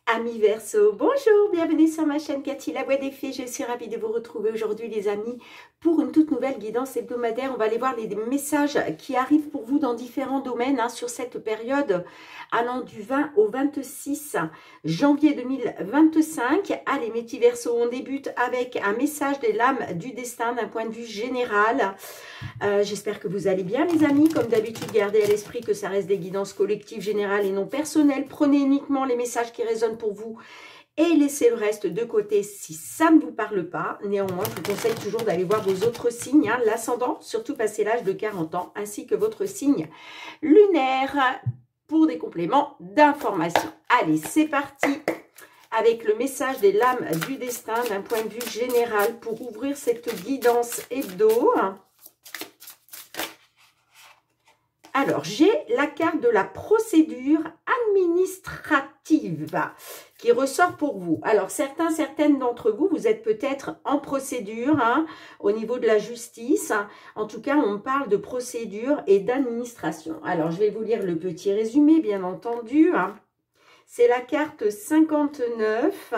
Amis Verseau, bonjour, bienvenue sur ma chaîne Cathy, la voix des fées. Je suis ravie de vous retrouver aujourd'hui les amis pour une toute nouvelle guidance hebdomadaire. On va aller voir les messages qui arrivent pour vous dans différents domaines sur cette période allant du 20 au 26 janvier 2025. Allez mes petits Verseaux, on débute avec un message des lames du destin d'un point de vue général. J'espère que vous allez bien les amis. Comme d'habitude, gardez à l'esprit que ça reste des guidances collectives, générales et non personnelles. Prenez uniquement les messages qui résonnent pour vous et laissez le reste de côté si ça ne vous parle pas. Néanmoins, je vous conseille toujours d'aller voir vos autres signes, l'ascendant, surtout passé l'âge de 40 ans, ainsi que votre signe lunaire pour des compléments d'information. Allez, c'est parti avec le message des lames du destin d'un point de vue général pour ouvrir cette guidance hebdo. Alors, j'ai la carte de la procédure administrative qui ressort pour vous. Alors, certaines d'entre vous, vous êtes peut-être en procédure au niveau de la justice. En tout cas, on parle de procédure et d'administration. Alors, je vais vous lire le petit résumé, bien entendu. C'est la carte 59.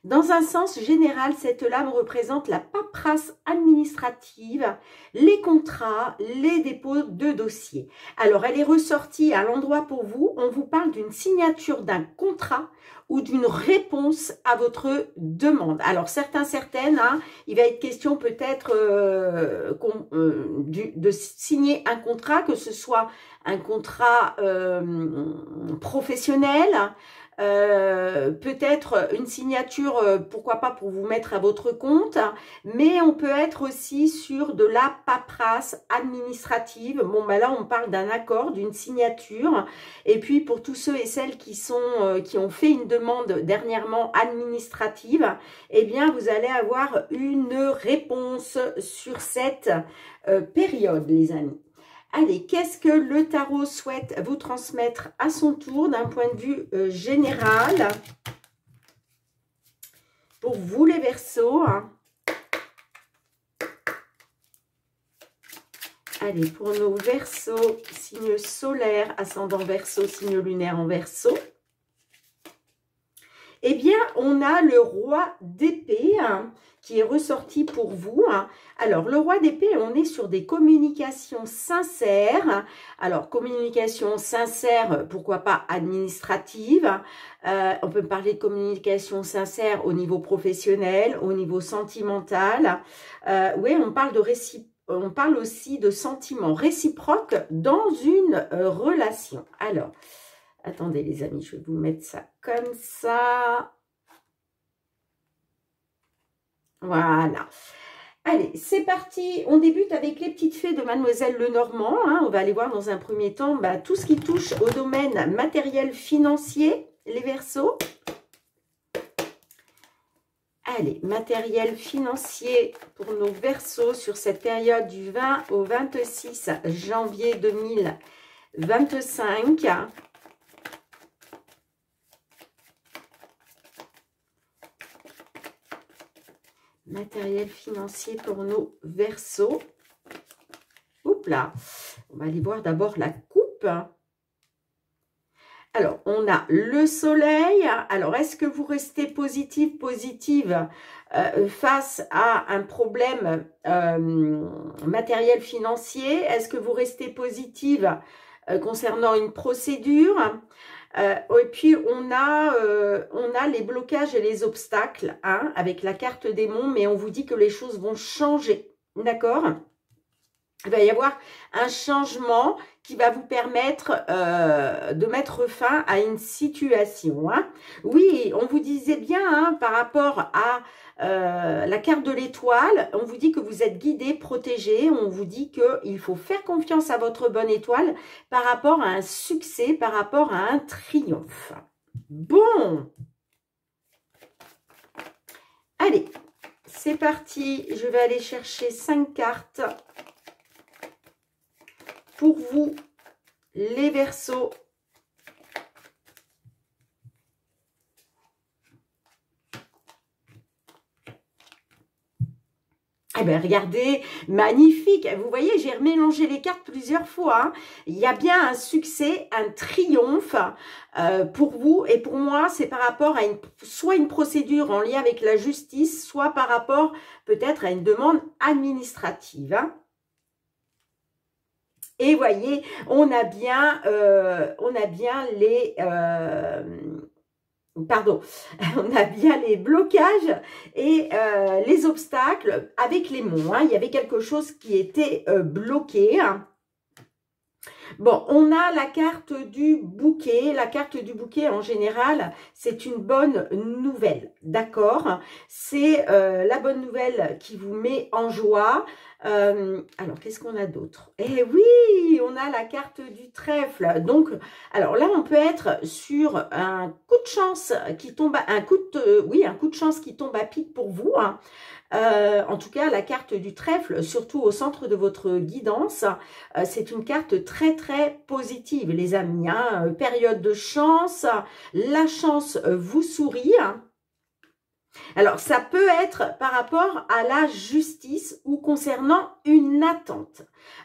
Dans un sens général, cette lame représente la paperasse administrative, les contrats, les dépôts de dossiers. Alors, elle est ressortie à l'endroit pour vous. On vous parle d'une signature d'un contrat ou d'une réponse à votre demande. Alors, certaines, il va être question peut-être de signer un contrat, que ce soit un contrat professionnel, peut-être une signature, pourquoi pas pour vous mettre à votre compte, mais on peut être aussi sur de la paperasse administrative. Bon, ben là, on parle d'un accord, d'une signature. Et puis, pour tous ceux et celles qui ont fait une demande dernièrement administrative, eh bien, vous allez avoir une réponse sur cette période, les amis. Allez, qu'est-ce que le tarot souhaite vous transmettre à son tour d'un point de vue général pour vous les Verseaux? Allez, pour nos Verseaux, signe solaire, ascendant Verseau, signe lunaire en Verseau. Eh bien, on a le roi d'épée qui est ressorti pour vous. Alors, le roi d'épée, on est sur des communications sincères. Alors, communication sincère, pourquoi pas administrative. On peut parler de communication sincère au niveau professionnel, au niveau sentimental. Oui, on parle aussi de sentiments réciproques dans une relation. Alors, attendez les amis, je vais vous mettre ça comme ça. Voilà. Allez, c'est parti. On débute avec les petites fées de Mademoiselle Lenormand. On va aller voir dans un premier temps tout ce qui touche au domaine matériel financier, les Verseaux. Allez, matériel financier pour nos Verseaux sur cette période du 20 au 26 janvier 2025. Matériel financier pour nos Verseaux. Oups là. On va aller voir d'abord la coupe. Alors, on a le soleil. Alors, est-ce que vous restez positive face à un problème matériel financier? Est-ce que vous restez positive concernant une procédure? Et puis, on a les blocages et les obstacles avec la carte démon, mais on vous dit que les choses vont changer, d'accord? Il va y avoir un changement qui va vous permettre de mettre fin à une situation. Oui, on vous disait bien par rapport à la carte de l'étoile, on vous dit que vous êtes guidé, protégé, on vous dit qu'il faut faire confiance à votre bonne étoile par rapport à un succès, par rapport à un triomphe. Bon, allez, c'est parti, je vais aller chercher 5 cartes pour vous, les Verseaux. Eh bien, regardez, magnifique. Vous voyez, j'ai remélangé les cartes plusieurs fois. Hein. Il y a bien un succès, un triomphe pour vous. Et pour moi, c'est par rapport à soit une procédure en lien avec la justice, soit par rapport peut-être à une demande administrative. Hein. Et voyez, on a bien les... pardon, on a bien les blocages et les obstacles avec les monts. Hein. Il y avait quelque chose qui était bloqué. Hein. Bon, on a la carte du bouquet. La carte du bouquet, en général, c'est une bonne nouvelle, d'accord? C'est la bonne nouvelle qui vous met en joie. Alors, qu'est-ce qu'on a d'autre? Eh oui, on a la carte du trèfle. Donc, alors là, on peut être sur un coup de chance qui tombe, un coup de chance qui tombe à pic pour vous. Hein. En tout cas, la carte du trèfle, surtout au centre de votre guidance, c'est une carte très très positive, les amis. Hein. Période de chance, la chance vous sourit. Hein. Alors, ça peut être par rapport à la justice ou concernant une attente.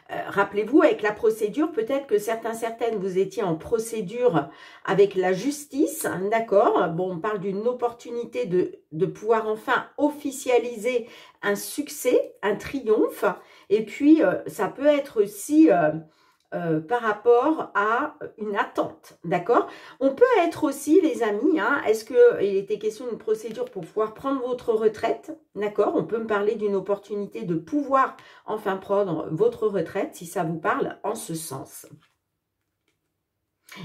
Rappelez-vous, avec la procédure, peut-être que certaines, vous étiez en procédure avec la justice, d'accord? Bon, on parle d'une opportunité de pouvoir enfin officialiser un succès, un triomphe. Et puis, ça peut être aussi... par rapport à une attente, d'accord? On peut être aussi, les amis, hein, est-ce qu'il était question d'une procédure pour pouvoir prendre votre retraite, d'accord? On peut me parler d'une opportunité de pouvoir enfin prendre votre retraite, si ça vous parle, en ce sens.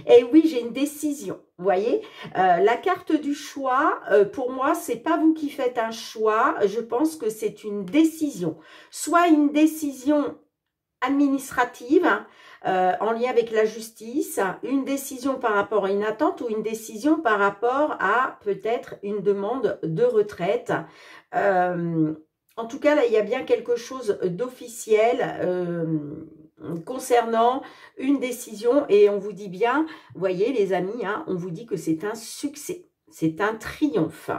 Et oui, j'ai une décision, vous voyez, la carte du choix, pour moi, c'est pas vous qui faites un choix, je pense que c'est une décision, soit une décision administrative, en lien avec la justice, une décision par rapport à une attente ou une décision par rapport à peut-être une demande de retraite. En tout cas, là, il y a bien quelque chose d'officiel concernant une décision et on vous dit bien, vous voyez les amis, hein, on vous dit que c'est un succès, c'est un triomphe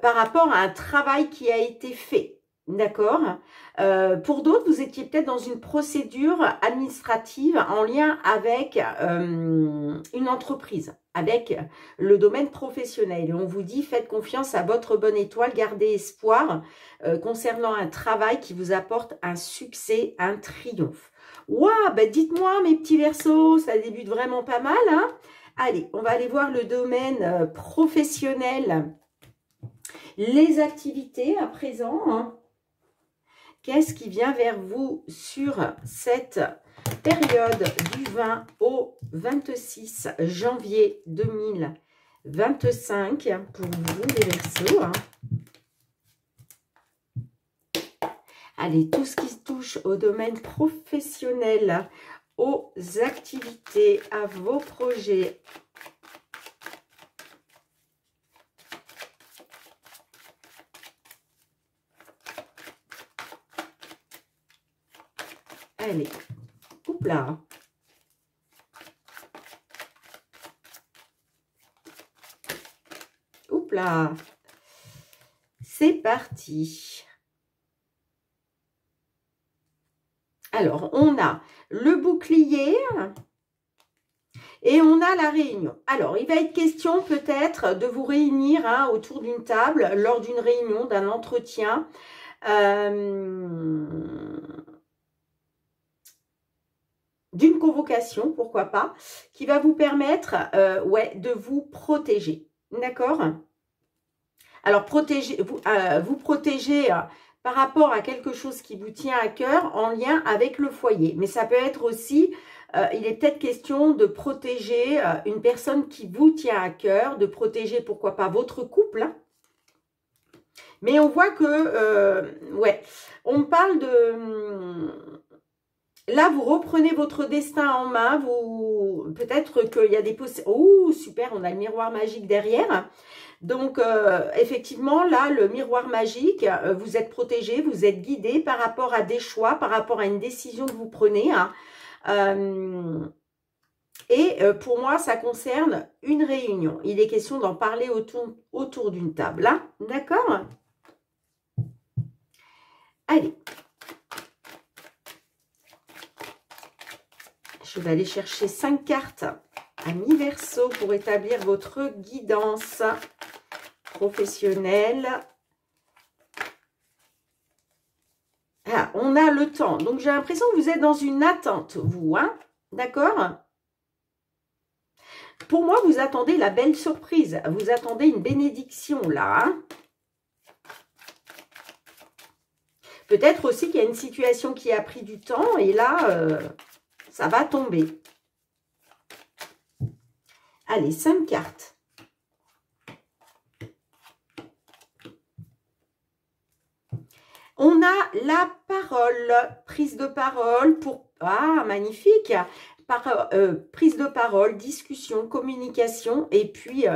par rapport à un travail qui a été fait. D'accord. Pour d'autres, vous étiez peut-être dans une procédure administrative en lien avec une entreprise, avec le domaine professionnel. Et on vous dit, faites confiance à votre bonne étoile, gardez espoir concernant un travail qui vous apporte un succès, un triomphe. Waouh, ben dites-moi mes petits Verseaux, ça débute vraiment pas mal. Hein. Allez, on va aller voir le domaine professionnel, les activités à présent. Hein. Qu'est-ce qui vient vers vous sur cette période du 20 au 26 janvier 2025 pour vous les Verseaux. Hein. Allez, tout ce qui touche au domaine professionnel, aux activités, à vos projets. Allez, coupe là. Oups là. C'est parti. Alors, on a le bouclier et on a la réunion. Alors, il va être question peut-être de vous réunir hein, autour d'une table lors d'une réunion, d'un entretien. D'une convocation, pourquoi pas, qui va vous permettre de vous protéger. D'accord? Alors, vous protéger par rapport à quelque chose qui vous tient à cœur en lien avec le foyer. Mais ça peut être aussi, il est peut-être question de protéger une personne qui vous tient à cœur, de protéger, pourquoi pas, votre couple. Hein. Mais on voit que, on parle de... Là, vous reprenez votre destin en main. Peut-être qu'il y a des possibilités. Oh, super, on a le miroir magique derrière. Donc, effectivement, là, le miroir magique, vous êtes protégé, vous êtes guidé par rapport à des choix, par rapport à une décision que vous prenez. Hein. Pour moi, ça concerne une réunion. Il est question d'en parler autour d'une table. Hein. D'accord ? Allez. Je vais aller chercher 5 cartes amis Verseau pour établir votre guidance professionnelle. Ah, on a le temps. Donc, j'ai l'impression que vous êtes dans une attente, vous, hein? D'accord? Pour moi, vous attendez la belle surprise. Vous attendez une bénédiction, là. Hein? Peut-être aussi qu'il y a une situation qui a pris du temps et là, ça va tomber. Allez, 5 cartes. On a la parole, prise de parole pour... Ah, magnifique! Prise de parole, discussion, communication et puis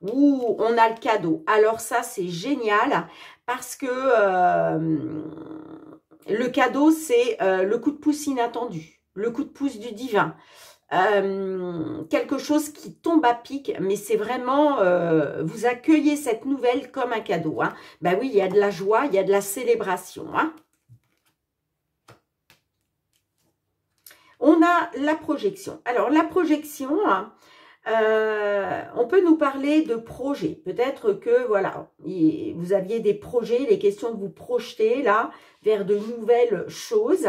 on a le cadeau. Alors ça, c'est génial parce que le cadeau, c'est le coup de pouce inattendu, le coup de pouce du divin. Quelque chose qui tombe à pic, mais c'est vraiment, vous accueillez cette nouvelle comme un cadeau. Hein. Ben oui, il y a de la joie, il y a de la célébration. Hein. On a la projection. Alors, la projection, on peut nous parler de projets. Peut-être que, voilà, vous aviez des projets, les questions que vous projetez, là, vers de nouvelles choses,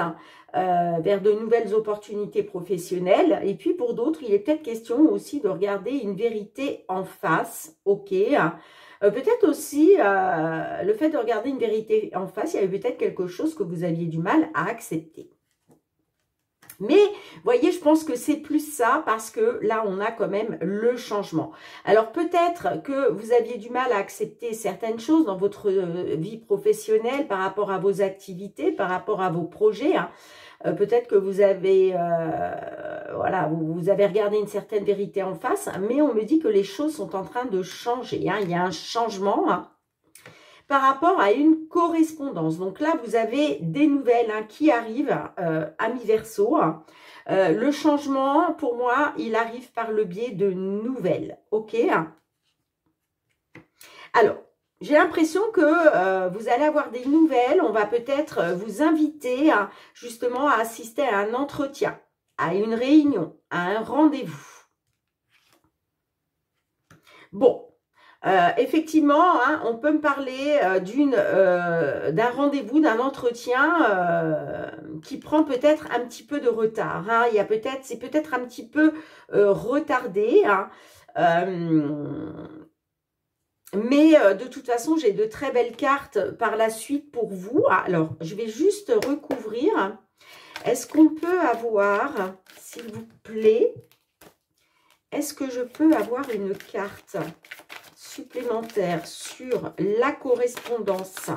vers de nouvelles opportunités professionnelles. Et puis, pour d'autres, il est peut-être question aussi de regarder une vérité en face. OK. Peut-être aussi, le fait de regarder une vérité en face, il y avait peut-être quelque chose que vous aviez du mal à accepter. Mais, voyez, je pense que c'est plus ça parce que là, on a quand même le changement. Alors, peut-être que vous aviez du mal à accepter certaines choses dans votre vie professionnelle par rapport à vos activités, par rapport à vos projets. Hein. Peut-être que vous avez, voilà, vous avez regardé une certaine vérité en face, mais on me dit que les choses sont en train de changer. Hein. Il y a un changement. Hein, par rapport à une correspondance. Donc là, vous avez des nouvelles hein, qui arrivent, amis Verseau. Le changement, pour moi, il arrive par le biais de nouvelles. OK? Alors, j'ai l'impression que vous allez avoir des nouvelles. On va peut-être vous inviter justement à assister à un entretien, à une réunion, à un rendez-vous. Bon. Effectivement, hein, on peut me parler d'un rendez-vous, d'un entretien qui prend peut-être un petit peu de retard. Hein. C'est peut-être un petit peu retardé. Hein. Mais de toute façon, j'ai de très belles cartes par la suite pour vous. Alors, je vais juste recouvrir. Est-ce qu'on peut avoir, s'il vous plaît, est-ce que je peux avoir une carte supplémentaire sur la correspondance?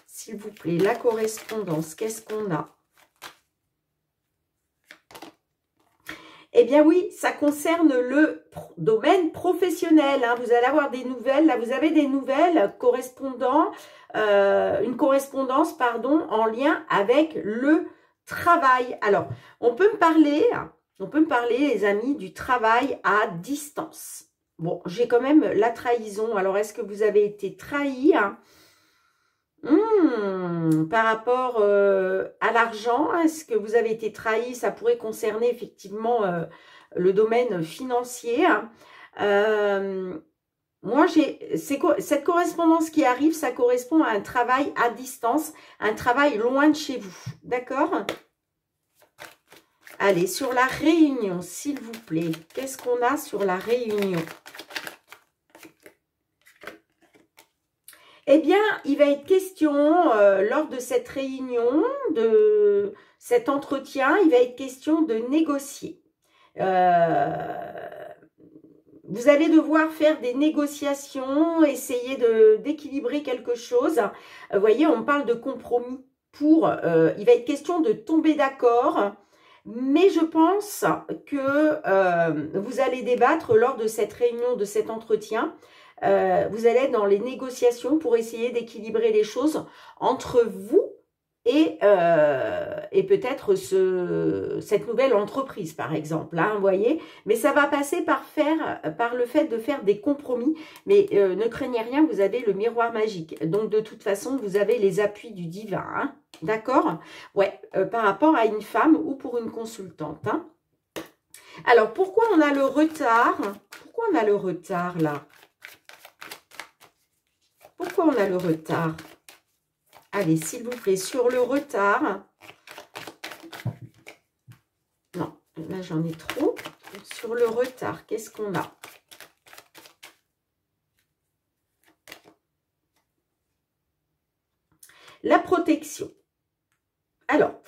S'il vous plaît, la correspondance, qu'est-ce qu'on a? Eh bien oui, ça concerne le domaine professionnel. Hein. Vous allez avoir des nouvelles. Là, vous avez des nouvelles correspondant, une correspondance, pardon, en lien avec le travail. Alors, on peut me parler, les amis, du travail à distance. Bon, j'ai quand même la trahison. Alors, est-ce que vous avez été trahi hein? Par rapport à l'argent? Est-ce que vous avez été trahi? Ça pourrait concerner effectivement le domaine financier. Moi, cette correspondance qui arrive, ça correspond à un travail à distance, un travail loin de chez vous. D'accord? Allez, sur la réunion, s'il vous plaît. Qu'est-ce qu'on a sur la réunion? Eh bien, il va être question, lors de cette réunion, de cet entretien, il va être question de négocier. Vous allez devoir faire des négociations, essayer d'équilibrer quelque chose. Vous voyez, on parle de compromis pour... il va être question de tomber d'accord. Mais je pense que vous allez débattre lors de cette réunion, de cet entretien. Vous allez être dans les négociations pour essayer d'équilibrer les choses entre vous et peut-être cette nouvelle entreprise, par exemple, hein, vous voyez. Mais ça va passer par le fait de faire des compromis. Mais ne craignez rien, vous avez le miroir magique. Donc, de toute façon, vous avez les appuis du divin, hein, d'accord? Ouais, par rapport à une femme ou pour une consultante, hein. Alors, pourquoi on a le retard? Pourquoi on a le retard, là? Pourquoi on a le retard? Allez, s'il vous plaît, sur le retard. Non, là, j'en ai trop. Sur le retard, qu'est-ce qu'on a? La protection. Alors,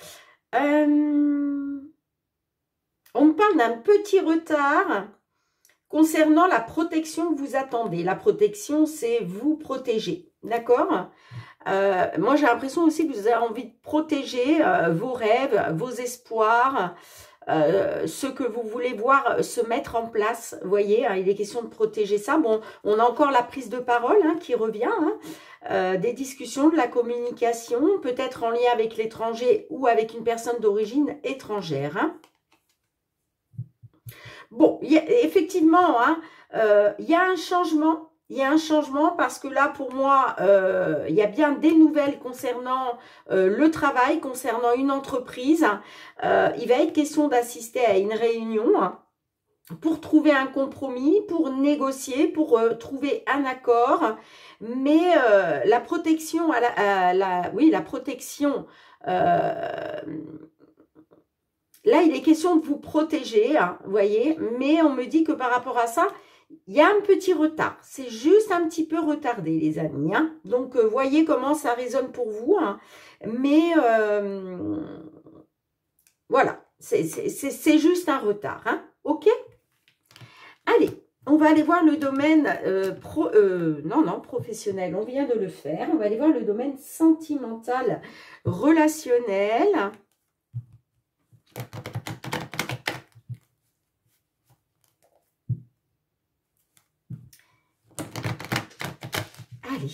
on me parle d'un petit retard concernant la protection que vous attendez. La protection, c'est vous protéger, d'accord? Moi, j'ai l'impression aussi que vous avez envie de protéger vos rêves, vos espoirs, ce que vous voulez voir se mettre en place. Vous voyez, hein, il est question de protéger ça. Bon, on a encore la prise de parole hein, qui revient, hein, des discussions, de la communication, peut-être en lien avec l'étranger ou avec une personne d'origine étrangère. Hein. Bon, effectivement, hein, il y a un changement. Il y a un changement parce que là, pour moi, il y a bien des nouvelles concernant le travail, concernant une entreprise. Il va être question d'assister à une réunion hein, pour trouver un compromis, pour négocier, pour trouver un accord. Mais la protection, oui, la protection... Là, il est question de vous protéger, hein, vous voyez, mais on me dit que par rapport à ça, il y a un petit retard. C'est juste un petit peu retardé, les amis. Hein. Donc, voyez comment ça résonne pour vous. Hein. Mais, voilà, c'est juste un retard. Hein. OK? Allez, on va aller voir le domaine professionnel. On vient de le faire. On va aller voir le domaine sentimental, relationnel. Allez.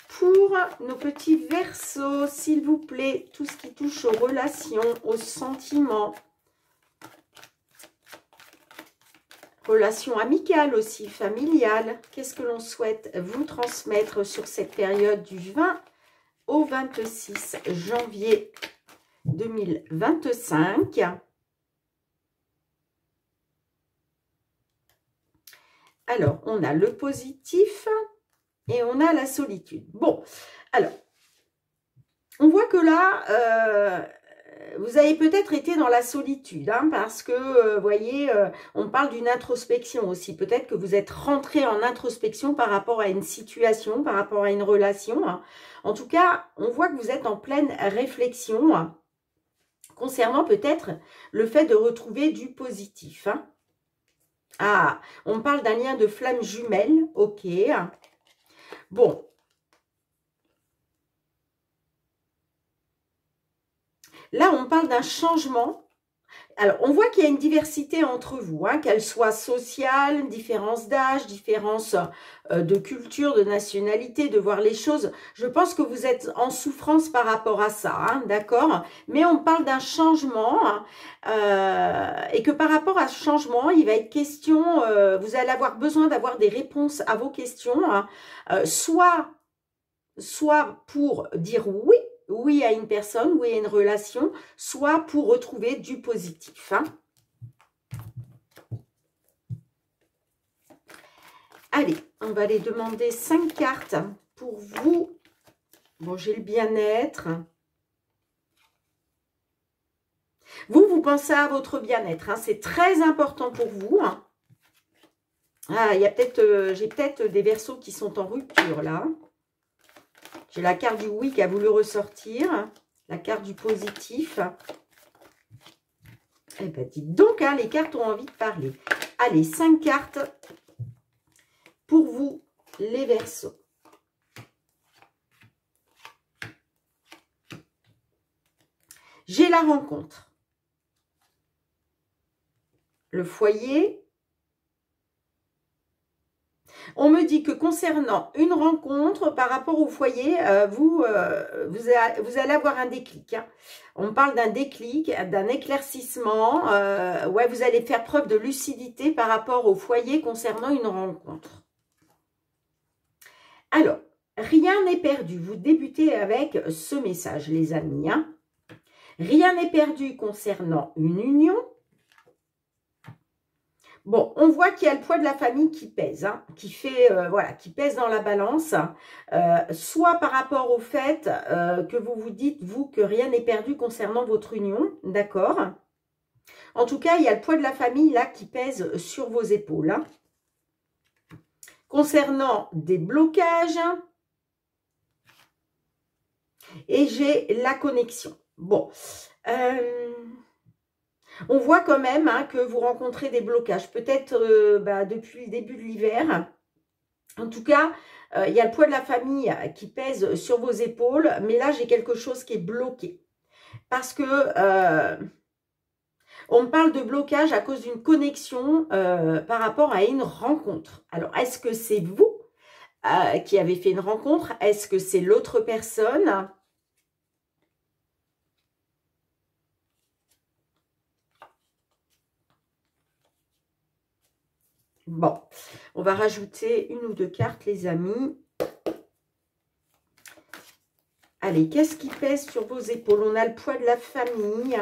Pour nos petits verseaux, s'il vous plaît, tout ce qui touche aux relations, aux sentiments, relations amicales aussi, familiales, qu'est-ce que l'on souhaite vous transmettre sur cette période du 20 au 26 janvier 2025 ? Alors, on a le positif et on a la solitude. Bon, alors, on voit que là, vous avez peut-être été dans la solitude, hein, parce que, vous voyez, on parle d'une introspection aussi. Peut-être que vous êtes rentré en introspection par rapport à une situation, par rapport à une relation. Hein. En tout cas, on voit que vous êtes en pleine réflexion hein, concernant peut-être le fait de retrouver du positif. Hein. Ah, on parle d'un lien de flamme jumelle, ok. Bon. Là, on parle d'un changement. Alors, on voit qu'il y a une diversité entre vous, hein, qu'elle soit sociale, différence d'âge, différence de culture, de nationalité, de voir les choses. Je pense que vous êtes en souffrance par rapport à ça, hein, d'accord? Mais on parle d'un changement hein, et que par rapport à ce changement, il va être question, vous allez avoir besoin d'avoir des réponses à vos questions, hein, soit pour dire oui, oui à une personne, oui à une relation, soit pour retrouver du positif. Hein. Allez, on va aller demander 5 cartes pour vous. Bon, j'ai le bien-être. Vous pensez à votre bien-être. Hein. C'est très important pour vous. Hein. Ah, il y a peut-être, j'ai peut-être des verseaux qui sont en rupture là. J'ai la carte du oui qui a voulu ressortir. La carte du positif. Eh bien, dites donc, hein, les cartes ont envie de parler. Allez, 5 cartes pour vous, les verseaux. J'ai la rencontre. Le foyer. On me dit que concernant une rencontre par rapport au foyer, vous allez avoir un déclic. Hein. On parle d'un déclic, d'un éclaircissement. Ouais, vous allez faire preuve de lucidité par rapport au foyer concernant une rencontre. Alors, rien n'est perdu. Vous débutez avec ce message, les amis. Hein. Rien n'est perdu concernant une union. Bon, on voit qu'il y a le poids de la famille qui pèse, hein, voilà, qui pèse dans la balance, soit par rapport au fait que vous vous dites, vous, que rien n'est perdu concernant votre union, d'accord? En tout cas, il y a le poids de la famille, là, qui pèse sur vos épaules. Hein. Concernant des blocages, et j'ai la connexion. Bon, on voit quand même hein, que vous rencontrez des blocages, peut-être depuis le début de l'hiver. En tout cas, il y a le poids de la famille qui pèse sur vos épaules, mais là, j'ai quelque chose qui est bloqué. Parce que on me parle de blocage à cause d'une connexion par rapport à une rencontre. Alors, est-ce que c'est vous qui avez fait une rencontre? Est-ce que c'est l'autre personne? Bon, on va rajouter une ou deux cartes, les amis. Allez, qu'est-ce qui pèse sur vos épaules? On a le poids de la famille.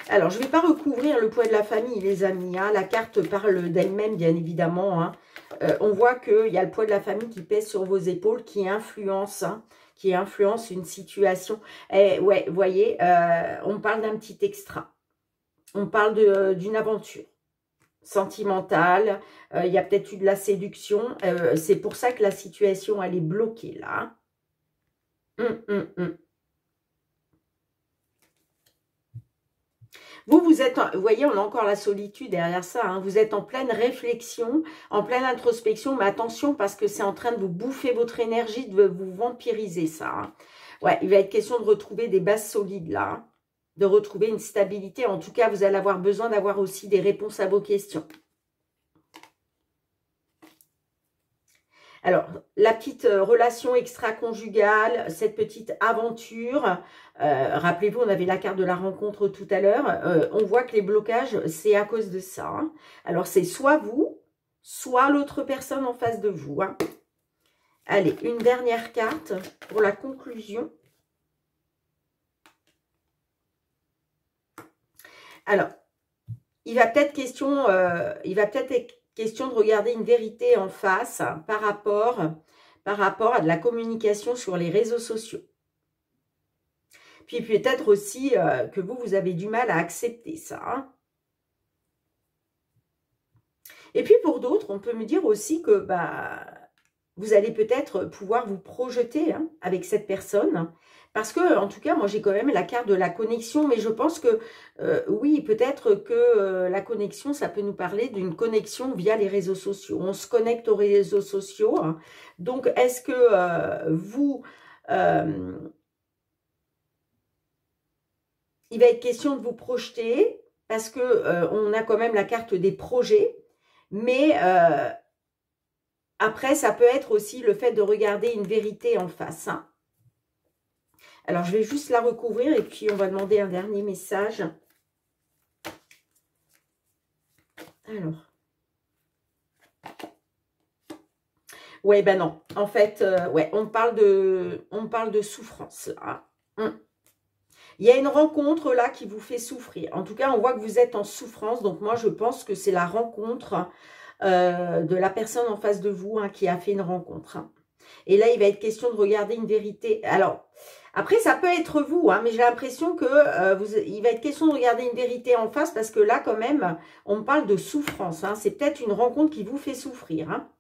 Alors, je ne vais pas recouvrir le poids de la famille, les amis. Hein. La carte parle d'elle-même, bien évidemment. Hein. On voit qu'il y a le poids de la famille qui pèse sur vos épaules, qui influence, une situation. Et ouais, vous voyez, on parle d'un petit extra. On parle d'une aventure sentimentale. Il y a peut-être eu de la séduction. C'est pour ça que la situation, elle est bloquée, là. Vous êtes, vous voyez, on a encore la solitude derrière ça. Hein. Vous êtes en pleine réflexion, en pleine introspection. Mais attention, parce que c'est en train de vous bouffer votre énergie, de vous vampiriser, ça. Hein. Ouais, il va être question de retrouver des bases solides, là. Hein. De retrouver une stabilité. En tout cas, vous allez avoir besoin d'avoir aussi des réponses à vos questions. Alors, la petite relation extra-conjugale, cette petite aventure, rappelez-vous, on avait la carte de la rencontre tout à l'heure, on voit que les blocages, c'est à cause de ça. Hein. Alors, c'est soit vous, soit l'autre personne en face de vous. Hein. Allez, une dernière carte pour la conclusion. Alors, il va peut-être question, question de regarder une vérité en face par rapport à de la communication sur les réseaux sociaux. Puis peut-être aussi que vous avez du mal à accepter ça. Hein. Et puis pour d'autres, on peut me dire aussi que vous allez peut-être pouvoir vous projeter hein, avec cette personne. Parce que, en tout cas, moi, j'ai quand même la carte de la connexion. Mais je pense que, oui, peut-être que la connexion, ça peut nous parler d'une connexion via les réseaux sociaux. On se connecte aux réseaux sociaux. Hein. Donc, est-ce que vous... il va être question de vous projeter. Parce que on a quand même la carte des projets. Mais... après, ça peut être aussi le fait de regarder une vérité en face. Hein. Alors, je vais juste la recouvrir et puis on va demander un dernier message. Alors. Ouais, ben non. En fait, ouais, on parle de souffrance, là. Il y a une rencontre, là, qui vous fait souffrir. En tout cas, on voit que vous êtes en souffrance. Donc, moi, je pense que c'est la rencontre de la personne en face de vous hein, qui a fait une rencontre. Hein. Et là, il va être question de regarder une vérité. Alors, après, ça peut être vous, hein, mais j'ai l'impression que il va être question de regarder une vérité en face parce que là, quand même, on me parle de souffrance. Hein. C'est peut-être une rencontre qui vous fait souffrir. Hein.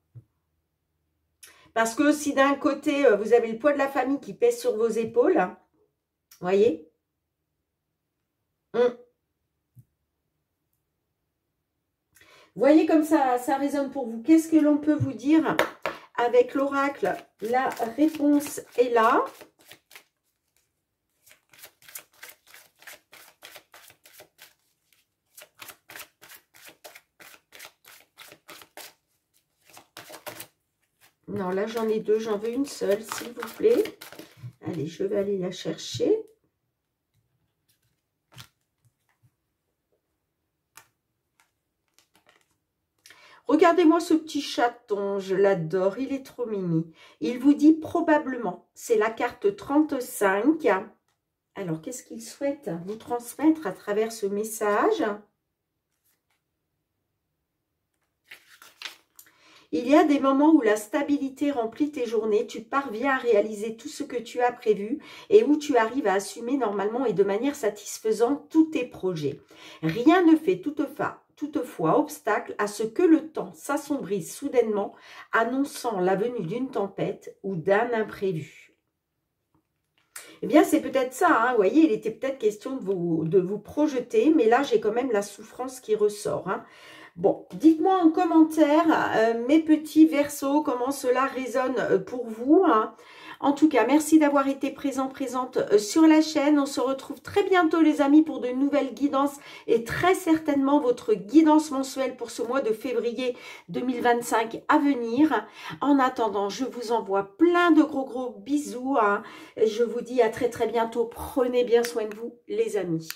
Parce que si d'un côté, vous avez le poids de la famille qui pèse sur vos épaules, hein, voyez, voyez comme ça résonne pour vous. Qu'est-ce que l'on peut vous dire avec l'oracle? La réponse est là. Non, là, j'en ai deux. J'en veux une seule, s'il vous plaît. Allez, je vais aller la chercher. Regardez-moi ce petit chaton, je l'adore, il est trop mimi. Il vous dit probablement, c'est la carte 35. Alors, qu'est-ce qu'il souhaite vous transmettre à travers ce message? Il y a des moments où la stabilité remplit tes journées, tu parviens à réaliser tout ce que tu as prévu et où tu arrives à assumer normalement et de manière satisfaisante tous tes projets. Rien ne fait toutefois obstacle à ce que le temps s'assombrisse soudainement, annonçant la venue d'une tempête ou d'un imprévu. Eh bien, c'est peut-être ça, hein. Vous voyez, il était peut-être question de vous projeter, mais là, j'ai quand même la souffrance qui ressort, hein. Bon, dites-moi en commentaire, mes petits Verseaux, comment cela résonne pour vous, hein. En tout cas, merci d'avoir été présente sur la chaîne. On se retrouve très bientôt, les amis, pour de nouvelles guidances et très certainement votre guidance mensuelle pour ce mois de février 2025 à venir. En attendant, je vous envoie plein de gros bisous, hein. Je vous dis à très bientôt. Prenez bien soin de vous, les amis.